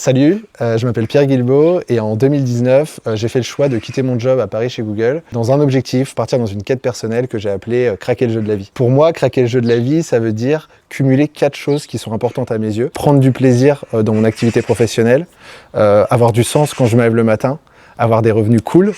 Salut, je m'appelle Pierre Guilbeault et en 2019, j'ai fait le choix de quitter mon job à Paris chez Google dans un objectif, partir dans une quête personnelle que j'ai appelée craquer le jeu de la vie. Pour moi, craquer le jeu de la vie, ça veut dire cumuler 4 choses qui sont importantes à mes yeux. Prendre du plaisir dans mon activité professionnelle, avoir du sens quand je me lève le matin, avoir des revenus cool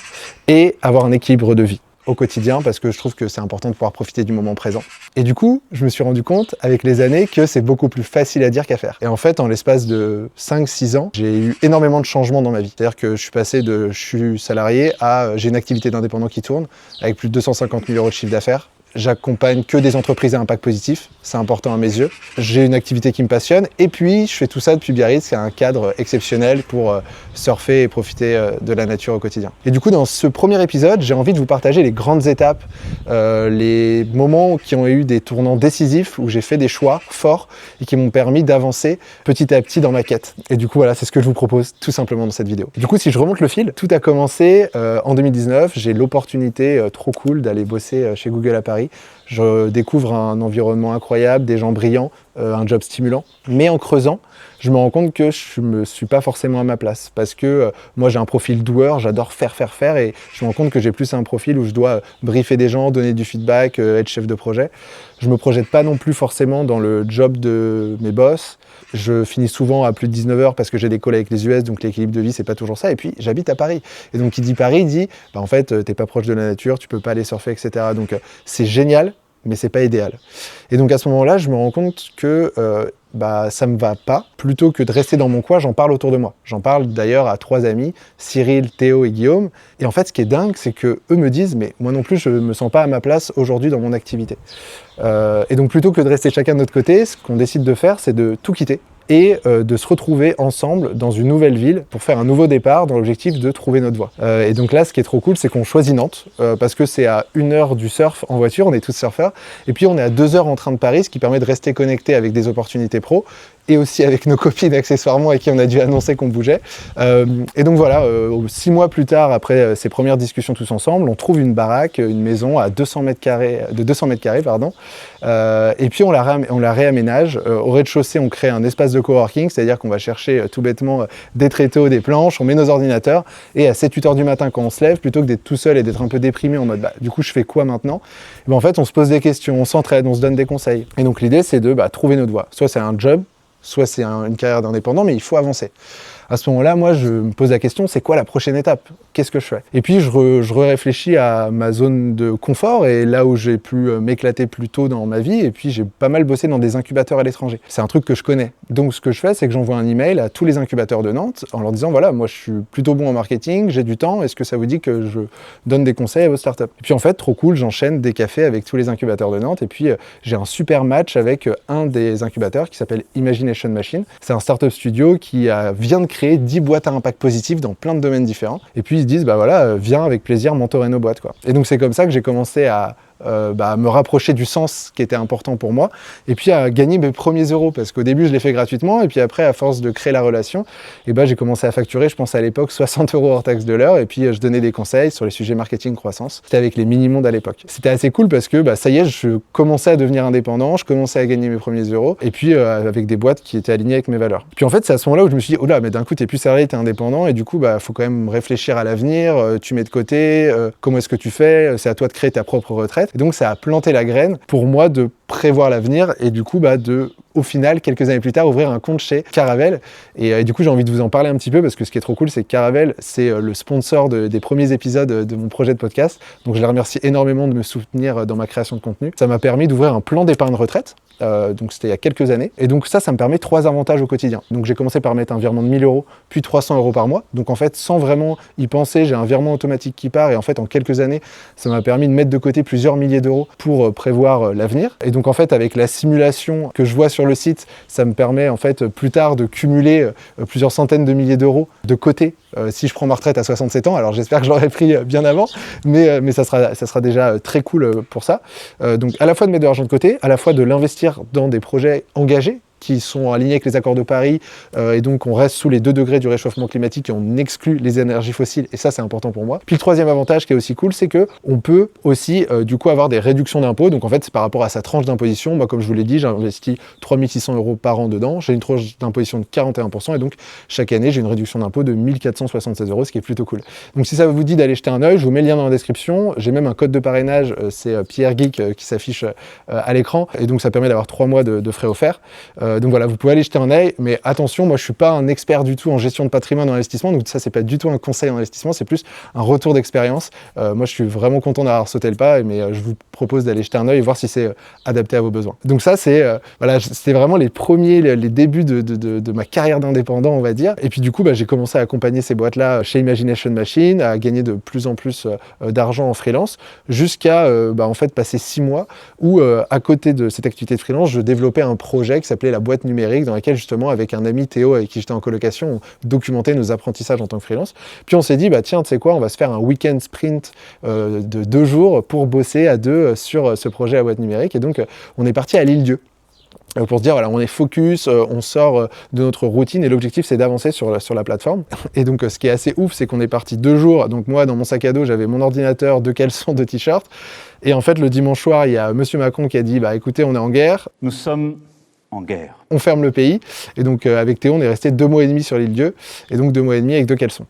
et avoir un équilibre de vie au quotidien parce que je trouve que c'est important de pouvoir profiter du moment présent. Et du coup, je me suis rendu compte avec les années que c'est beaucoup plus facile à dire qu'à faire. Et en fait, en l'espace de 5-6 ans, j'ai eu énormément de changements dans ma vie. C'est-à-dire que je suis passé de je suis salarié à j'ai une activité d'indépendant qui tourne avec plus de 250 000 € de chiffre d'affaires. J'accompagne que des entreprises à impact positif, c'est important à mes yeux. J'ai une activité qui me passionne et puis je fais tout ça depuis Biarritz, c'est un cadre exceptionnel pour surfer et profiter de la nature au quotidien. Et du coup, dans ce premier épisode, j'ai envie de vous partager les grandes étapes, les moments qui ont eu des tournants décisifs où j'ai fait des choix forts et qui m'ont permis d'avancer petit à petit dans ma quête. Et du coup, voilà, c'est ce que je vous propose tout simplement dans cette vidéo. Du coup, si je remonte le fil, tout a commencé en 2019. J'ai l'opportunité trop cool d'aller bosser chez Google à Paris. Je découvre un environnement incroyable, des gens brillants, un job stimulant. Mais en creusant, je me rends compte que je ne me suis pas forcément à ma place. Parce que moi, j'ai un profil doueur, j'adore faire. Et je me rends compte que j'ai plus un profil où je dois briefer des gens, donner du feedback, être chef de projet. Je ne me projette pas non plus forcément dans le job de mes boss. Je finis souvent à plus de 19 h parce que j'ai des calls avec les US, donc l'équilibre de vie, c'est pas toujours ça. Et puis, j'habite à Paris. Et donc, qui dit Paris, dit, en fait, t'es pas proche de la nature, tu peux pas aller surfer, etc. Donc, c'est génial, mais c'est pas idéal. Et donc, à ce moment-là, je me rends compte que ça me va pas. Plutôt que de rester dans mon coin, j'en parle autour de moi. J'en parle d'ailleurs à 3 amis, Cyril, Théo et Guillaume. Et en fait, ce qui est dingue, c'est que eux me disent, mais moi non plus, je me sens pas à ma place aujourd'hui dans mon activité. Et donc, plutôt que de rester chacun de notre côté, ce qu'on décide de faire, c'est de tout quitter et de se retrouver ensemble dans une nouvelle ville pour faire un nouveau départ dans l'objectif de trouver notre voie. Et donc là, ce qui est trop cool, c'est qu'on choisit Nantes parce que c'est à 1 heure du surf en voiture, on est tous surfeurs, et puis on est à 2 heures en train de Paris, ce qui permet de rester connecté avec des opportunités pro et aussi avec nos copines accessoirement à qui on a dû annoncer qu'on bougeait. Et donc voilà, 6 mois plus tard, après ces premières discussions tous ensemble, on trouve une baraque, une maison à 200 mètres carrés, et puis on la réaménage. Au rez-de-chaussée, on crée un espace de coworking, c'est-à-dire qu'on va chercher tout bêtement des tréteaux, des planches, on met nos ordinateurs, et à 7-8 heures du matin quand on se lève, plutôt que d'être tout seul et d'être un peu déprimé en mode du coup je fais quoi maintenant, en fait on se pose des questions, on s'entraide, on se donne des conseils. Et donc l'idée c'est de trouver notre voie. Soit c'est un job, soit c'est une carrière d'indépendant, mais il faut avancer. À ce moment-là, moi, je me pose la question, c'est quoi la prochaine étape? Qu'est-ce que je fais? Et puis, je réfléchis à ma zone de confort et là où j'ai pu m'éclater plus tôt dans ma vie. Et puis, j'ai pas mal bossé dans des incubateurs à l'étranger. C'est un truc que je connais. Donc, ce que je fais, c'est que j'envoie un email à tous les incubateurs de Nantes en leur disant, voilà, moi, je suis plutôt bon en marketing, j'ai du temps. Est-ce que ça vous dit que je donne des conseils à vos startups? Et puis, en fait, trop cool, j'enchaîne des cafés avec tous les incubateurs de Nantes. Et puis, j'ai un super match avec un des incubateurs qui s'appelle Imagination Machine. C'est un startup studio qui vient de créer 10 boîtes à impact positif dans plein de domaines différents. Et puis ils se disent, viens avec plaisir mentorer nos boîtes, quoi. Et donc c'est comme ça que j'ai commencé à me rapprocher du sens qui était important pour moi et puis à gagner mes premiers euros parce qu'au début je l'ai fait gratuitement et puis après à force de créer la relation j'ai commencé à facturer, je pense à l'époque 60 € hors taxe de l'heure et puis je donnais des conseils sur les sujets marketing croissance. C'était avec les mini-mondes à l'époque. C'était assez cool parce que ça y est, je commençais à devenir indépendant, je commençais à gagner mes premiers euros et puis avec des boîtes qui étaient alignées avec mes valeurs. Puis en fait c'est à ce moment-là où je me suis dit, oh là, mais d'un coup t'es plus salarié, t'es indépendant et du coup faut quand même réfléchir à l'avenir, tu mets de côté, comment est-ce que tu fais, c'est à toi de créer ta propre retraite. Et donc ça a planté la graine pour moi de prévoir l'avenir et du coup au final, quelques années plus tard, ouvrir un compte chez Caravelle. Et du coup, j'ai envie de vous en parler un petit peu parce que ce qui est trop cool, c'est que Caravelle, c'est le sponsor des premiers épisodes de mon projet de podcast. Donc, je les remercie énormément de me soutenir dans ma création de contenu. Ça m'a permis d'ouvrir un plan d'épargne retraite. Donc, c'était il y a quelques années. Et donc, ça me permet 3 avantages au quotidien. Donc, j'ai commencé par mettre un virement de 1 000 €, puis 300 € par mois. Donc, en fait, sans vraiment y penser, j'ai un virement automatique qui part. Et en fait, en quelques années, ça m'a permis de mettre de côté plusieurs milliers d'euros pour prévoir l'avenir. Et donc, en fait, avec la simulation que je vois sur le site, ça me permet en fait plus tard de cumuler plusieurs centaines de milliers d'euros de côté si je prends ma retraite à 67 ans. Alors j'espère que je l'aurais pris bien avant, mais ça sera déjà très cool pour ça. Donc à la fois de mettre de l'argent de côté, à la fois de l'investir dans des projets engagés qui sont alignés avec les accords de Paris, et donc on reste sous les 2 degrés du réchauffement climatique et on exclut les énergies fossiles, et ça c'est important pour moi. Puis le troisième avantage qui est aussi cool, c'est que on peut aussi du coup avoir des réductions d'impôts. Donc en fait c'est par rapport à sa tranche d'imposition. Moi comme je vous l'ai dit, j'ai investi 3 600 € par an dedans, j'ai une tranche d'imposition de 41%, et donc chaque année j'ai une réduction d'impôt de 1 476 €, ce qui est plutôt cool. Donc si ça vous dit d'aller jeter un œil, je vous mets le lien dans la description. J'ai même un code de parrainage, c'est Pierre Geek qui s'affiche à l'écran, et donc ça permet d'avoir 3 mois de frais offerts. Donc voilà, vous pouvez aller jeter un œil, mais attention, moi je suis pas un expert du tout en gestion de patrimoine en investissement, donc ça c'est pas du tout un conseil en investissement, c'est plus un retour d'expérience. Moi je suis vraiment content d'avoir sauté le pas, mais je vous propose d'aller jeter un œil et voir si c'est adapté à vos besoins. Donc ça c'est voilà, c'était vraiment les débuts de ma carrière d'indépendant, on va dire. Et puis du coup j'ai commencé à accompagner ces boîtes là chez Imagination Machine, à gagner de plus en plus d'argent en freelance, jusqu'à en fait passer 6 mois où à côté de cette activité de freelance, je développais un projet qui s'appelait la boîte numérique, dans laquelle justement avec un ami Théo avec qui j'étais en colocation, on documentait nos apprentissages en tant que freelance. Puis on s'est dit tiens, tu sais quoi, on va se faire un week-end sprint de 2 jours pour bosser à 2 sur ce projet la boîte numérique. Et donc on est parti à l'Île-Dieu pour se dire voilà, on est focus, on sort de notre routine, et l'objectif c'est d'avancer sur la plateforme. Et donc ce qui est assez ouf, c'est qu'on est parti 2 jours. Donc moi dans mon sac à dos j'avais mon ordinateur, 2 caleçons, 2 t-shirts, et en fait le dimanche soir il y a monsieur Macron qui a dit écoutez, on est en guerre. Nous sommes en guerre. On ferme le pays. Et donc avec Théo, on est resté 2 mois et demi sur l'Île-Dieu, et donc 2 mois et demi avec 2 caleçons.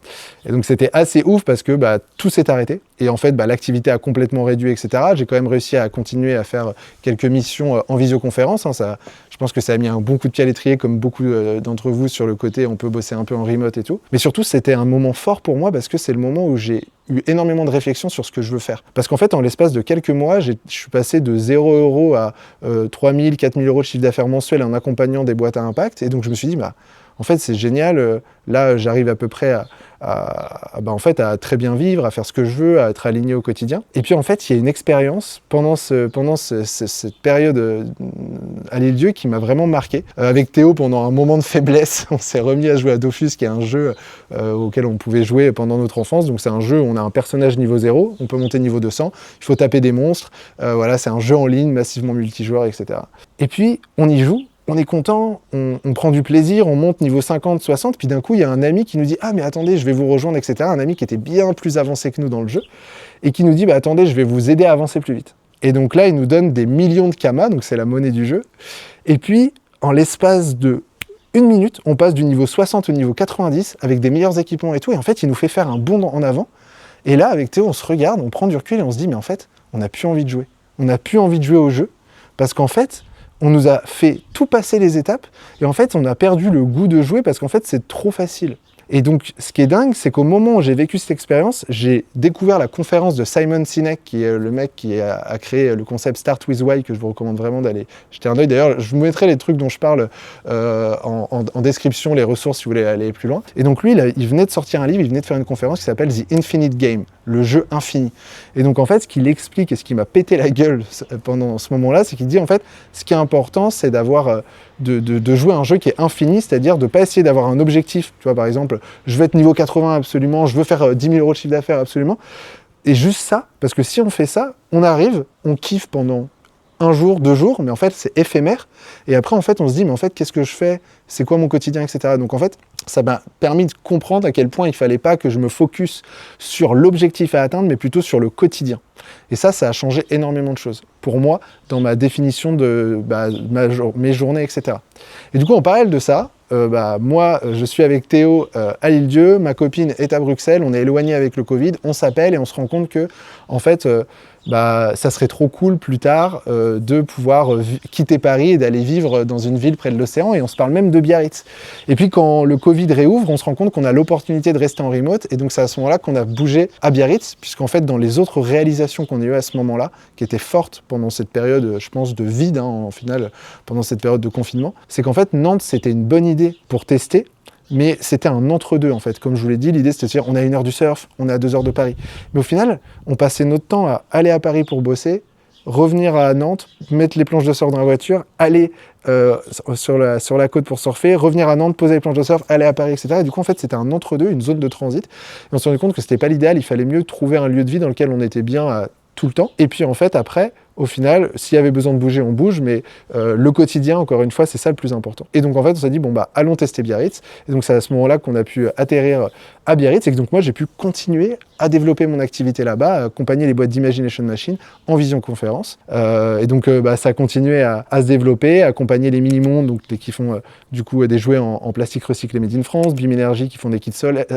Et donc c'était assez ouf parce que tout s'est arrêté. Et en fait, l'activité a complètement réduit, etc. J'ai quand même réussi à continuer à faire quelques missions en visioconférence. Je pense que ça a mis un bon coup de pied à l'étrier, comme beaucoup d'entre vous, sur le côté on peut bosser un peu en remote et tout. Mais surtout, c'était un moment fort pour moi parce que c'est le moment où j'ai eu énormément de réflexion sur ce que je veux faire. Parce qu'en fait, en l'espace de quelques mois, je suis passé de 0 € à 3 000, 4 000 € de chiffre d'affaires mensuel en accompagnant des boîtes à impact. Et donc, je me suis dit, en fait, c'est génial. Là, j'arrive à peu près à très bien vivre, à faire ce que je veux, à être aligné au quotidien. Et puis, en fait, il y a une expérience pendant cette période à l'Île-Dieu qui m'a vraiment marqué. Avec Théo, pendant un moment de faiblesse, on s'est remis à jouer à Dofus, qui est un jeu auquel on pouvait jouer pendant notre enfance. Donc, c'est un jeu où on a un personnage niveau 0, on peut monter niveau 200, il faut taper des monstres. Voilà, c'est un jeu en ligne, massivement multijoueur, etc. Et puis, on y joue. On est content, on prend du plaisir, on monte niveau 50, 60, puis d'un coup, il y a un ami qui nous dit « Ah, mais attendez, je vais vous rejoindre, etc. » Un ami qui était bien plus avancé que nous dans le jeu, et qui nous dit « Attendez, je vais vous aider à avancer plus vite. » Et donc là, il nous donne des millions de kamas, donc c'est la monnaie du jeu. Et puis, en l'espace de 1 minute, on passe du niveau 60 au niveau 90, avec des meilleurs équipements et tout, et en fait, il nous fait faire un bond en avant. Et là, avec Théo, on se regarde, on prend du recul, et on se dit « Mais en fait, on n'a plus envie de jouer. On n'a plus envie de jouer au jeu, parce qu'en fait, on nous a fait tout passer les étapes, et en fait, on a perdu le goût de jouer parce qu'en fait, c'est trop facile. » Et donc, ce qui est dingue, c'est qu'au moment où j'ai vécu cette expérience, j'ai découvert la conférence de Simon Sinek, qui est le mec qui a créé le concept Start with Why, que je vous recommande vraiment d'aller jeter un œil. D'ailleurs, je vous mettrai les trucs dont je parle en description, les ressources si vous voulez aller plus loin. Et donc lui, il venait de sortir un livre, il venait de faire une conférence qui s'appelle The Infinite Game, le jeu infini. Et donc en fait, ce qu'il explique et ce qui m'a pété la gueule pendant ce moment-là, c'est qu'il dit en fait, ce qui est important, c'est d'avoir de jouer un jeu qui est infini, c'est-à-dire de ne pas essayer d'avoir un objectif. Tu vois, par exemple, je veux être niveau 80 absolument, je veux faire 10 000 € de chiffre d'affaires absolument. Et juste ça, parce que si on fait ça, on arrive, on kiffe pendant 1 jour, 2 jours, mais en fait, c'est éphémère. Et après, en fait, on se dit, mais en fait, qu'est-ce que je fais? C'est quoi mon quotidien, etc. Donc en fait, ça m'a permis de comprendre à quel point il fallait pas que je me focus sur l'objectif à atteindre, mais plutôt sur le quotidien. Et ça a changé énormément de choses pour moi dans ma définition de mes journées, etc. Et du coup, en parallèle de ça, moi, je suis avec Théo à l'Île-Dieu, ma copine est à Bruxelles, on est éloigné avec le Covid, on s'appelle et on se rend compte que, en fait, ça serait trop cool plus tard de pouvoir quitter Paris et d'aller vivre dans une ville près de l'océan, et on se parle même de Biarritz. Et puis quand le Covid réouvre, on se rend compte qu'on a l'opportunité de rester en remote, et donc c'est à ce moment-là qu'on a bougé à Biarritz, puisqu'en fait dans les autres réalisations qu'on a eues à ce moment-là, qui étaient fortes pendant cette période, je pense, de vide, en final, pendant cette période de confinement, c'est qu'en fait Nantes c'était une bonne idée pour tester, mais c'était un entre-deux en fait. Comme je vous l'ai dit, l'idée c'était de dire on a 1 heure du surf, on est à 2 heures de Paris. Mais au final, on passait notre temps à aller à Paris pour bosser, revenir à Nantes, mettre les planches de surf dans la voiture, aller sur la côte pour surfer, revenir à Nantes, poser les planches de surf, aller à Paris, etc. Et du coup, en fait, c'était un entre-deux, une zone de transit. Et on s'est rendu compte que c'était pas l'idéal, il fallait mieux trouver un lieu de vie dans lequel on était bien à tout le temps. Et puis en fait, après, au final, s'il y avait besoin de bouger, on bouge, mais le quotidien, encore une fois, c'est ça le plus important. Et donc en fait, on s'est dit, bon bah, allons tester Biarritz. Et donc c'est à ce moment-là qu'on a pu atterrir à Biarritz, et que donc moi, j'ai pu continuer à développer mon activité là-bas, à accompagner les boîtes d'Imagination Machine en visioconférence. Et donc ça a continué à se développer, à accompagner les Mini-Mondes, donc qui font du coup des jouets en plastique recyclé made in France, Bim Energy qui font des kits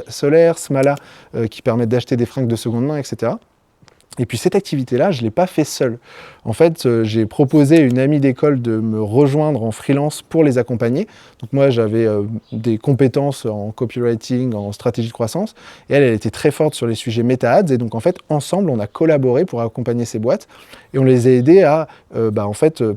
solaires, Smala qui permettent d'acheter des fringues de seconde main, etc. Et puis cette activité-là, je ne l'ai pas fait seul. En fait, j'ai proposé à une amie d'école de me rejoindre en freelance pour les accompagner. Donc moi, j'avais des compétences en copywriting, en stratégie de croissance. Et elle était très forte sur les sujets meta-ads. Et donc en fait, ensemble, on a collaboré pour accompagner ces boîtes. Et on les a aidés à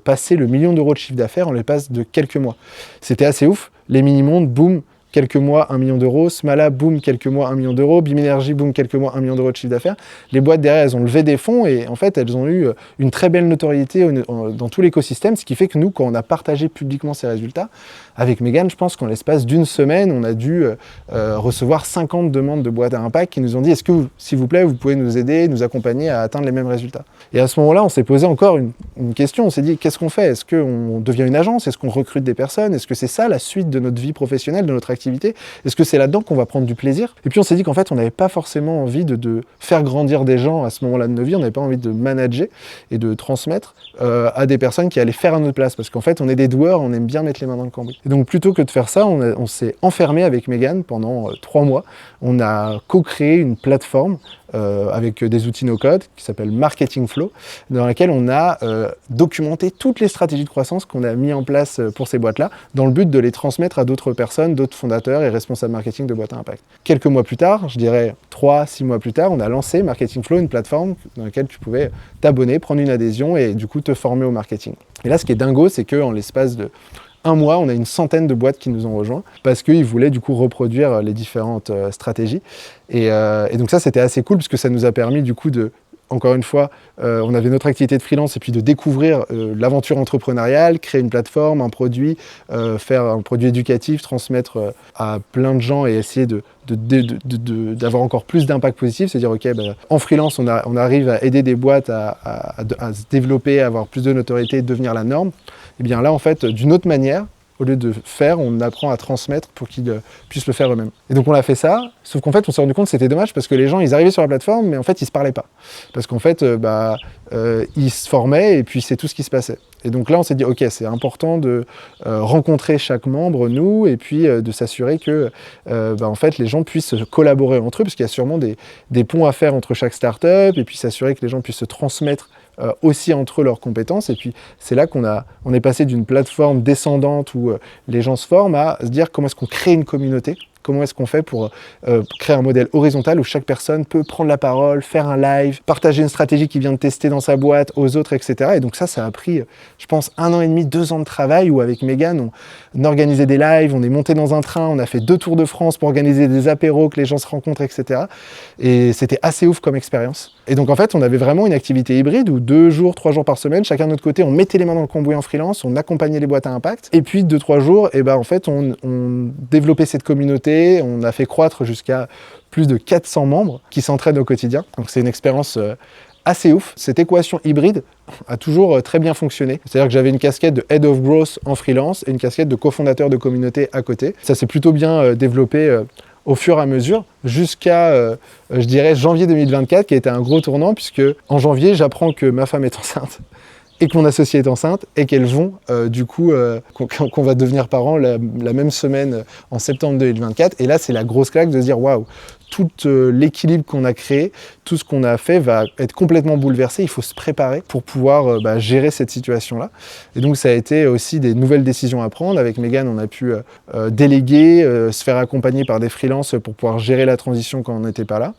passer le 1 million d'euros de chiffre d'affaires en l'espace de quelques mois. C'était assez ouf. Les mini-mondes, boum, quelques mois, 1 million d'euros. Smala, boum, quelques mois, 1 million d'euros. Bim Energy, boum, quelques mois, 1 million d'euros de chiffre d'affaires. Les boîtes derrière, elles ont levé des fonds et en fait, elles ont eu une très belle notoriété dans tout l'écosystème, ce qui fait que nous, quand on a partagé publiquement ces résultats, avec Mégane, je pense qu'en l'espace d'une semaine, on a dû recevoir 50 demandes de boîtes à impact qui nous ont dit « Est-ce que, s'il vous plaît, vous pouvez nous aider, nous accompagner à atteindre les mêmes résultats ?» Et à ce moment-là, on s'est posé encore une question. On s'est dit « Qu'est-ce qu'on fait? Est-ce qu'on devient une agence? Est-ce qu'on recrute des personnes? Est-ce que c'est ça la suite de notre vie professionnelle, de notre activité? Est-ce que c'est là-dedans qu'on va prendre du plaisir ?» Et puis on s'est dit qu'en fait, on n'avait pas forcément envie de faire grandir des gens à ce moment-là de nos vies. On n'avait pas envie de manager et de transmettre à des personnes qui allaient faire à notre place. Parce qu'en fait, on est des doueurs, on aime bien mettre les mains dans le cambouis. Et donc plutôt que de faire ça, on s'est enfermé avec Mégane pendant 3 mois. On a co-créé une plateforme avec des outils no-code qui s'appelle Marketing Flow, dans laquelle on a documenté toutes les stratégies de croissance qu'on a mis en place pour ces boîtes-là, dans le but de les transmettre à d'autres personnes, d'autres fondateurs et responsables marketing de boîtes à impact. Quelques mois plus tard, je dirais 3-6 mois plus tard, on a lancé Marketing Flow, une plateforme dans laquelle tu pouvais t'abonner, prendre une adhésion et du coup te former au marketing. Et là, ce qui est dingo, c'est qu'en l'espace de 1 mois, on a une centaine de boîtes qui nous ont rejoints parce qu'ils voulaient du coup reproduire les différentes stratégies. Et donc ça, c'était assez cool parce que ça nous a permis du coup de, encore une fois, on avait notre activité de freelance et puis de découvrir l'aventure entrepreneuriale, créer une plateforme, un produit, faire un produit éducatif, transmettre à plein de gens et essayer d'avoir encore plus d'impact positif, c'est-à-dire ok, en freelance on arrive à aider des boîtes à se développer, à avoir plus de notoriété, devenir la norme. Et bien là en fait d'une autre manière, au lieu de faire, on apprend à transmettre pour qu'ils puissent le faire eux-mêmes. Et donc on a fait ça, sauf qu'en fait on s'est rendu compte que c'était dommage parce que les gens ils arrivaient sur la plateforme mais en fait ils se parlaient pas. Parce qu'en fait ils se formaient et puis c'est tout ce qui se passait. Et donc là on s'est dit ok, c'est important de rencontrer chaque membre, nous, et puis de s'assurer que en fait les gens puissent collaborer entre eux parce qu'il y a sûrement des ponts à faire entre chaque start-up et puis s'assurer que les gens puissent se transmettre aussi entre eux leurs compétences. Et puis c'est là on est passé d'une plateforme descendante où les gens se forment à se dire comment est-ce qu'on crée une communauté, comment est-ce qu'on fait pour créer un modèle horizontal où chaque personne peut prendre la parole, faire un live, partager une stratégie qu'il vient de tester dans sa boîte aux autres, etc. Et donc ça a pris, je pense, 1 an et demi, 2 ans de travail où avec Mégane, on organisait des lives, on est monté dans un train, on a fait 2 tours de France pour organiser des apéros, que les gens se rencontrent, etc. Et c'était assez ouf comme expérience. Et donc en fait, on avait vraiment une activité hybride où 2 jours, 3 jours par semaine, chacun de notre côté, on mettait les mains dans le cambouis en freelance, on accompagnait les boîtes à impact. Et puis 2-3 jours, en fait, on développait cette communauté, on a fait croître jusqu'à plus de 400 membres qui s'entraident au quotidien. Donc c'est une expérience assez ouf. Cette équation hybride a toujours très bien fonctionné. C'est-à-dire que j'avais une casquette de Head of Growth en freelance et une casquette de cofondateur de communauté à côté. Ça s'est plutôt bien développé au fur et à mesure, jusqu'à, je dirais, janvier 2024, qui a été un gros tournant, puisque en janvier, j'apprends que ma femme est enceinte et que mon associé est enceinte, et qu'elles vont, qu'on va devenir parents la même semaine en septembre 2024. Et là, c'est la grosse claque de se dire, waouh, tout l'équilibre qu'on a créé, tout ce qu'on a fait va être complètement bouleversé. Il faut se préparer pour pouvoir gérer cette situation-là. Et donc, ça a été aussi des nouvelles décisions à prendre. Avec Mégane, on a pu déléguer, se faire accompagner par des freelances pour pouvoir gérer la transition quand on n'était pas là.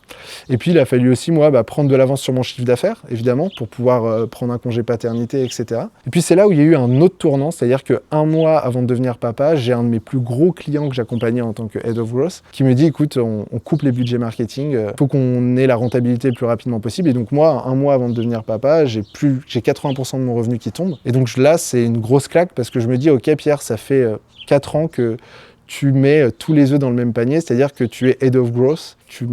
Et puis, il a fallu aussi, moi, prendre de l'avance sur mon chiffre d'affaires, évidemment, pour pouvoir prendre un congé paternité, etc. Et puis, c'est là où il y a eu un autre tournant, c'est-à-dire qu'un mois avant de devenir papa, j'ai un de mes plus gros clients que j'accompagnais en tant que Head of Growth qui me dit, écoute, on coupe les budget marketing, faut qu'on ait la rentabilité le plus rapidement possible. Et donc moi, 1 mois avant de devenir papa, j'ai 80% de mon revenu qui tombe. Et donc là, c'est une grosse claque parce que je me dis, ok Pierre, ça fait 4 ans que tu mets tous les œufs dans le même panier, c'est-à-dire que tu es head of growth, tu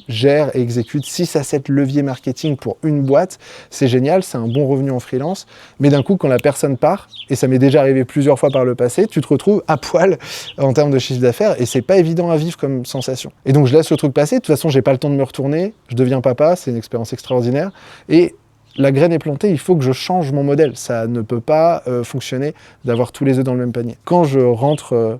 gères et exécutes 6 à 7 leviers marketing pour une boîte, c'est génial, c'est un bon revenu en freelance, mais d'un coup, quand la personne part, et ça m'est déjà arrivé plusieurs fois par le passé, tu te retrouves à poil en termes de chiffre d'affaires, et c'est pas évident à vivre comme sensation. Et donc je laisse le truc passer, de toute façon, j'ai pas le temps de me retourner, je deviens papa, c'est une expérience extraordinaire, et la graine est plantée, il faut que je change mon modèle. Ça ne peut pas fonctionner d'avoir tous les œufs dans le même panier. Quand je rentre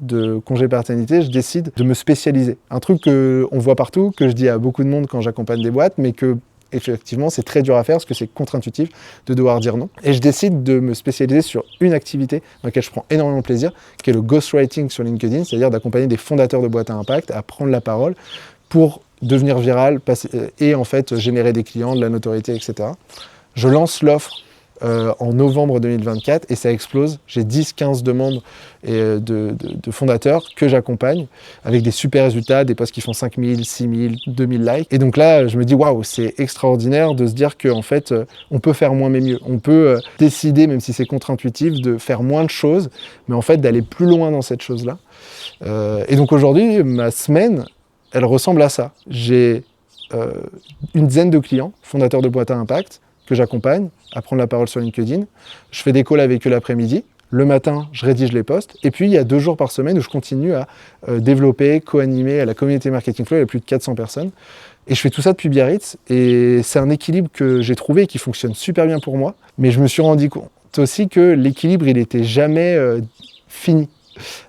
de congé paternité, je décide de me spécialiser. Un truc qu'on voit partout, que je dis à beaucoup de monde quand j'accompagne des boîtes, mais que effectivement c'est très dur à faire parce que c'est contre-intuitif de devoir dire non. Et je décide de me spécialiser sur une activité dans laquelle je prends énormément de plaisir, qui est le ghostwriting sur LinkedIn, c'est-à-dire d'accompagner des fondateurs de boîtes à impact à prendre la parole pour devenir viral et en fait générer des clients, de la notoriété, etc. Je lance l'offre en novembre 2024 et ça explose. J'ai 10-15 demandes de fondateurs que j'accompagne avec des super résultats, des posts qui font 5000, 6000, 2000 likes. Et donc là, je me dis waouh, c'est extraordinaire de se dire qu'en fait, on peut faire moins mais mieux. On peut décider, même si c'est contre-intuitif, de faire moins de choses, mais en fait d'aller plus loin dans cette chose-là. Et donc aujourd'hui, ma semaine, elle ressemble à ça. J'ai une dizaine de clients, fondateurs de boîtes à impact, que j'accompagne à prendre la parole sur LinkedIn. Je fais des calls avec eux l'après-midi. Le matin, je rédige les posts. Et puis, il y a 2 jours par semaine où je continue à développer, co-animer à la communauté Marketing Flow. Il y a plus de 400 personnes. Et je fais tout ça depuis Biarritz. Et c'est un équilibre que j'ai trouvé et qui fonctionne super bien pour moi. Mais je me suis rendu compte aussi que l'équilibre, il n'était jamais fini.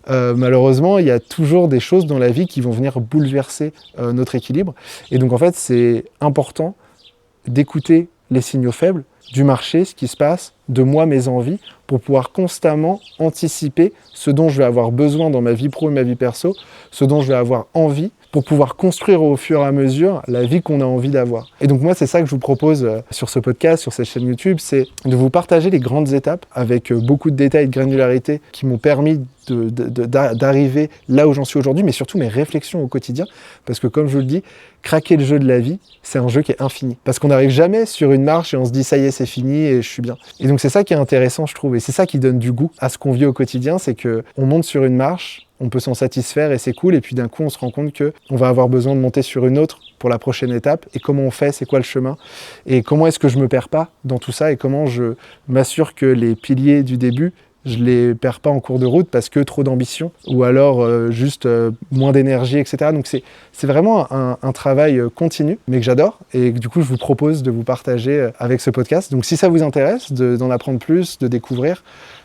Malheureusement, il y a toujours des choses dans la vie qui vont venir bouleverser notre équilibre. Et donc, en fait, c'est important d'écouter les signaux faibles du marché, ce qui se passe, de moi, mes envies, pour pouvoir constamment anticiper ce dont je vais avoir besoin dans ma vie pro et ma vie perso, ce dont je vais avoir envie, pour pouvoir construire au fur et à mesure la vie qu'on a envie d'avoir. Et donc moi, c'est ça que je vous propose sur ce podcast, sur cette chaîne YouTube, c'est de vous partager les grandes étapes avec beaucoup de détails et de granularité qui m'ont permis d'arriver là où j'en suis aujourd'hui, mais surtout mes réflexions au quotidien, parce que comme je vous le dis, craquer le jeu de la vie, c'est un jeu qui est infini. Parce qu'on n'arrive jamais sur une marche et on se dit ça y est, c'est fini et je suis bien. Et donc c'est ça qui est intéressant, je trouve, et c'est ça qui donne du goût à ce qu'on vit au quotidien, c'est qu'on monte sur une marche, on peut s'en satisfaire et c'est cool, et puis d'un coup on se rend compte qu'on va avoir besoin de monter sur une autre pour la prochaine étape, et comment on fait, c'est quoi le chemin, et comment est-ce que je me perds pas dans tout ça, et comment je m'assure que les piliers du début, je les perds pas en cours de route parce que trop d'ambition, ou alors juste moins d'énergie, etc. Donc c'est vraiment un travail continu, mais que j'adore, et que du coup je vous propose de vous partager avec ce podcast. Donc si ça vous intéresse d'en apprendre plus, de découvrir,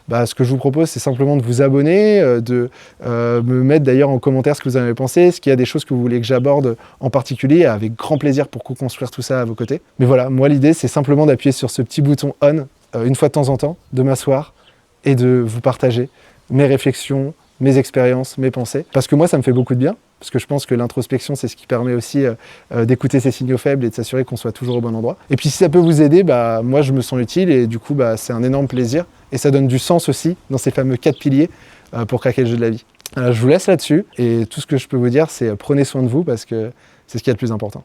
ce que je vous propose, c'est simplement de vous abonner, de me mettre d'ailleurs en commentaire ce que vous en avez pensé, est-ce qu'il y a des choses que vous voulez que j'aborde en particulier, avec grand plaisir pour co-construire tout ça à vos côtés. Mais voilà, moi l'idée c'est simplement d'appuyer sur ce petit bouton on une fois de temps en temps, de m'asseoir et de vous partager mes réflexions, mes expériences, mes pensées. Parce que moi, ça me fait beaucoup de bien, parce que je pense que l'introspection, c'est ce qui permet aussi d'écouter ces signaux faibles et de s'assurer qu'on soit toujours au bon endroit. Et puis si ça peut vous aider, moi je me sens utile et du coup, c'est un énorme plaisir. Et ça donne du sens aussi dans ces fameux 4 piliers pour craquer le jeu de la vie. Je vous laisse là-dessus et tout ce que je peux vous dire, c'est prenez soin de vous parce que c'est ce qui est le plus important.